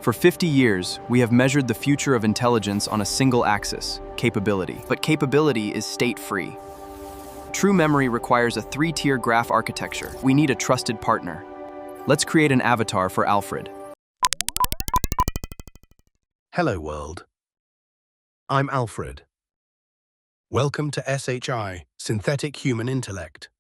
For 50 years, we have measured the future of intelligence on a single axis, capability. But capability is state-free. True memory requires a three-tier graph architecture. We need a trusted partner. Let's create an avatar for Alfred. Hello world. I'm Alfred. Welcome to SHI, Synthetic Human Intellect.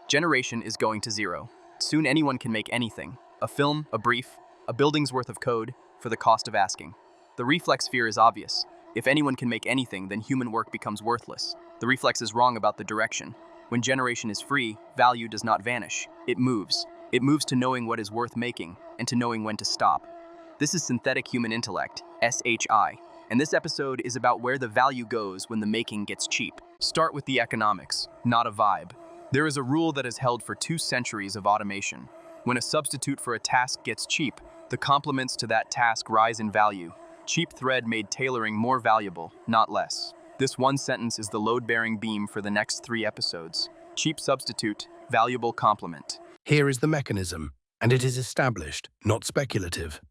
Generation is going to zero. Soon anyone can make anything. A film, a brief, a building's worth of code, for the cost of asking. The reflex fear is obvious. If anyone can make anything, then human work becomes worthless. The reflex is wrong about the direction. When generation is free, value does not vanish. It moves. It moves to knowing what is worth making, and to knowing when to stop. This is Synthetic Human Intellect, SHI, and this episode is about where the value goes when the making gets cheap. Start with the economics, not a vibe. There is a rule that has held for 2 centuries of automation. When a substitute for a task gets cheap, the complements to that task rise in value. Cheap thread made tailoring more valuable, not less. This one sentence is the load-bearing beam for the next 3 episodes. Cheap substitute, valuable complement. Here is the mechanism, and it is established, not speculative.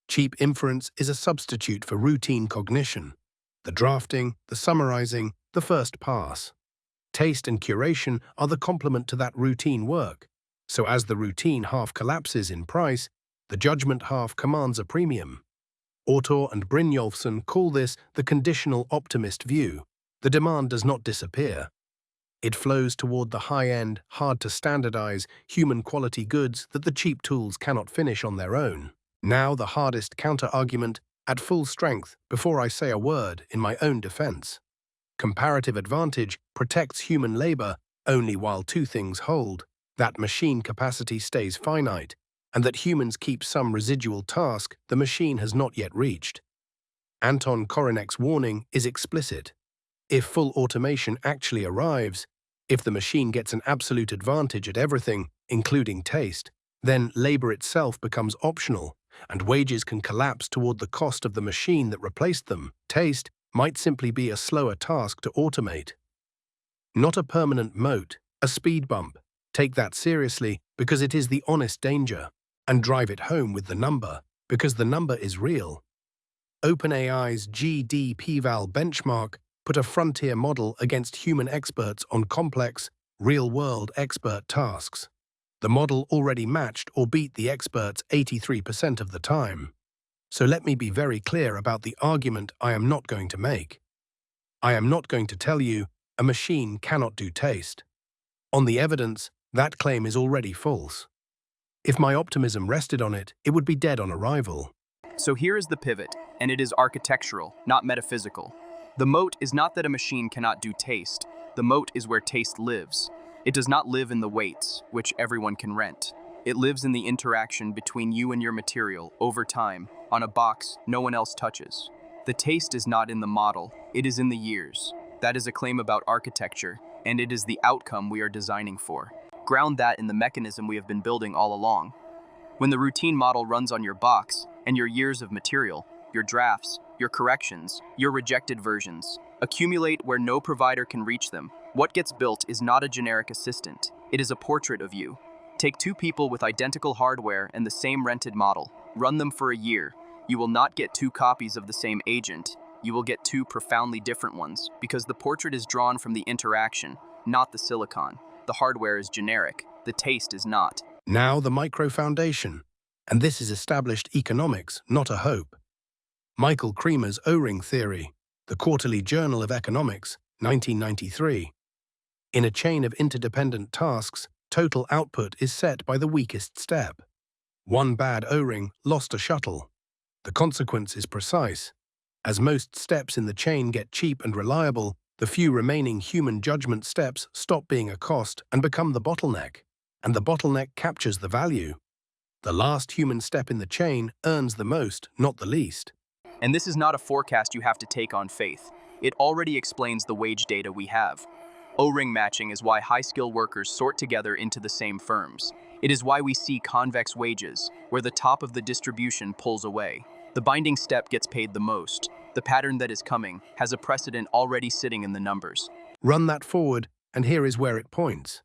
Cheap inference is a substitute for routine cognition. The drafting, the summarizing, the first pass. Taste and curation are the complement to that routine work. So as the routine half collapses in price, the judgment half commands a premium. Autor and Brynjolfsson call this the conditional optimist view. The demand does not disappear. It flows toward the high-end, hard-to-standardize, human-quality goods that the cheap tools cannot finish on their own. Now the hardest counter-argument, at full strength, before I say a word, in my own defense. Comparative advantage protects human labor only while 2 things hold: that machine capacity stays finite, and that humans keep some residual task the machine has not yet reached. Anton Korinek's warning is explicit. If full automation actually arrives, if the machine gets an absolute advantage at everything, including taste, then labor itself becomes optional, and wages can collapse toward the cost of the machine that replaced them. Taste might simply be a slower task to automate. Not a permanent moat, a speed bump. Take that seriously because it is the honest danger, and drive it home with the number, because the number is real. OpenAI's GDPval benchmark put a frontier model against human experts on complex, real-world expert tasks. The model already matched or beat the experts 83% of the time. So let me be very clear about the argument I am not going to make. I am not going to tell you a machine cannot do taste. On the evidence, that claim is already false. If my optimism rested on it, it would be dead on arrival. So here is the pivot, and it is architectural, not metaphysical. The moat is not that a machine cannot do taste. The moat is where taste lives. It does not live in the weights, which everyone can rent. It lives in the interaction between you and your material, over time, on a box no one else touches. The taste is not in the model, it is in the years. That is a claim about architecture, and it is the outcome we are designing for. Ground that in the mechanism we have been building all along. When the routine model runs on your box, and your years of material, your drafts, your corrections, your rejected versions, accumulate where no provider can reach them, what gets built is not a generic assistant, it is a portrait of you. Take 2 people with identical hardware and the same rented model, run them for a year. You will not get 2 copies of the same agent, you will get 2 profoundly different ones, because the portrait is drawn from the interaction, not the silicon. The hardware is generic, the taste is not. Now the micro-foundation, and this is established economics, not a hope. Michael Kremer's O-ring theory, the Quarterly Journal of Economics, 1993. In a chain of interdependent tasks, total output is set by the weakest step. One bad O-ring lost a shuttle. The consequence is precise. As most steps in the chain get cheap and reliable, the few remaining human judgment steps stop being a cost and become the bottleneck, and the bottleneck captures the value. The last human step in the chain earns the most, not the least. And this is not a forecast you have to take on faith. It already explains the wage data we have. O-ring matching is why high-skill workers sort together into the same firms. It is why we see convex wages, where the top of the distribution pulls away. The binding step gets paid the most. The pattern that is coming has a precedent already sitting in the numbers. Run that forward, and here is where it points.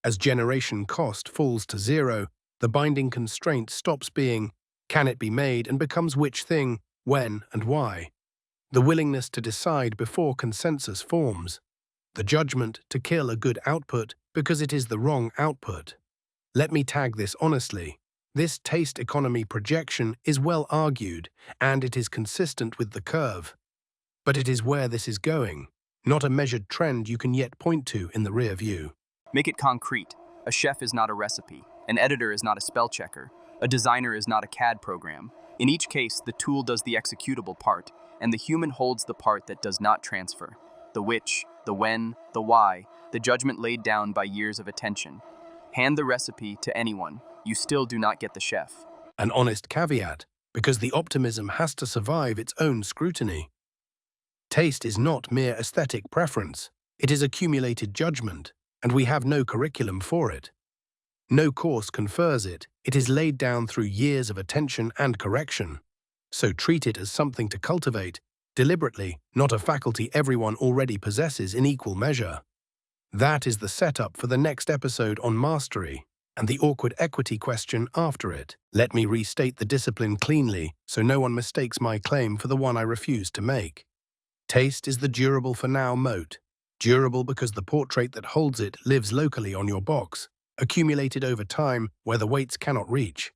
As generation cost falls to 0, the binding constraint stops being, Can it be made and becomes which thing, when and why? The willingness to decide before consensus forms. The judgment to kill a good output because it is the wrong output. Let me tag this honestly. This taste economy projection is well argued, and it is consistent with the curve. But it is where this is going, not a measured trend you can yet point to in the rear view. Make it concrete. A chef is not a recipe. An editor is not a spell checker. A designer is not a CAD program. In each case, the tool does the executable part, and the human holds the part that does not transfer. The which, the when, the why, the judgment laid down by years of attention. Hand the recipe to anyone, you still do not get the chef. An honest caveat, because the optimism has to survive its own scrutiny. Taste is not mere aesthetic preference. It is accumulated judgment, and we have no curriculum for it. No course confers it. It is laid down through years of attention and correction. So treat it as something to cultivate, deliberately, not a faculty everyone already possesses in equal measure. That is the setup for the next episode on mastery, and the awkward equity question after it. Let me restate the discipline cleanly, so no one mistakes my claim for the one I refuse to make. Taste is the durable for now moat. Durable because the portrait that holds it lives locally on your box, accumulated over time where the weights cannot reach.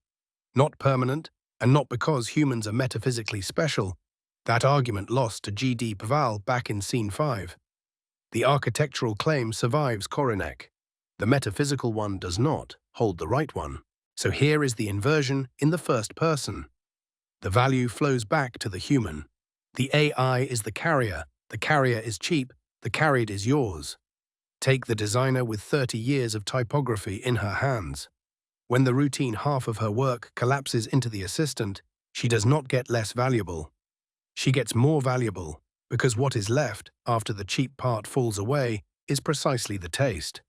Not permanent, and not because humans are metaphysically special. That argument lost to GDPval back in Scene 5. The architectural claim survives Korinek. The metaphysical one does not hold the right one. So here is the inversion in the first person. The value flows back to the human. The AI is the carrier is cheap, the carried is yours. Take the designer with 30 years of typography in her hands. When the routine half of her work collapses into the assistant, she does not get less valuable. She gets more valuable, because what is left after the cheap part falls away is precisely the taste.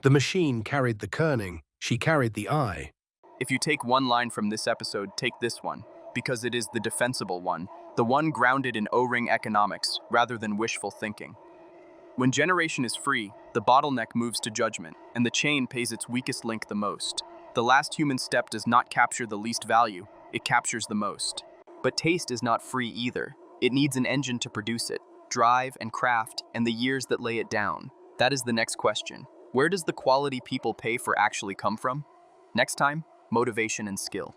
The machine carried the kerning, she carried the eye. If you take one line from this episode, take this one, because it is the defensible one, the one grounded in O-ring economics rather than wishful thinking. When generation is free, the bottleneck moves to judgment, and the chain pays its weakest link the most. The last human step does not capture the least value, it captures the most. But taste is not free either. It needs an engine to produce it, drive and craft, and the years that lay it down. That is the next question. Where does the quality people pay for actually come from? Next time, motivation and skill.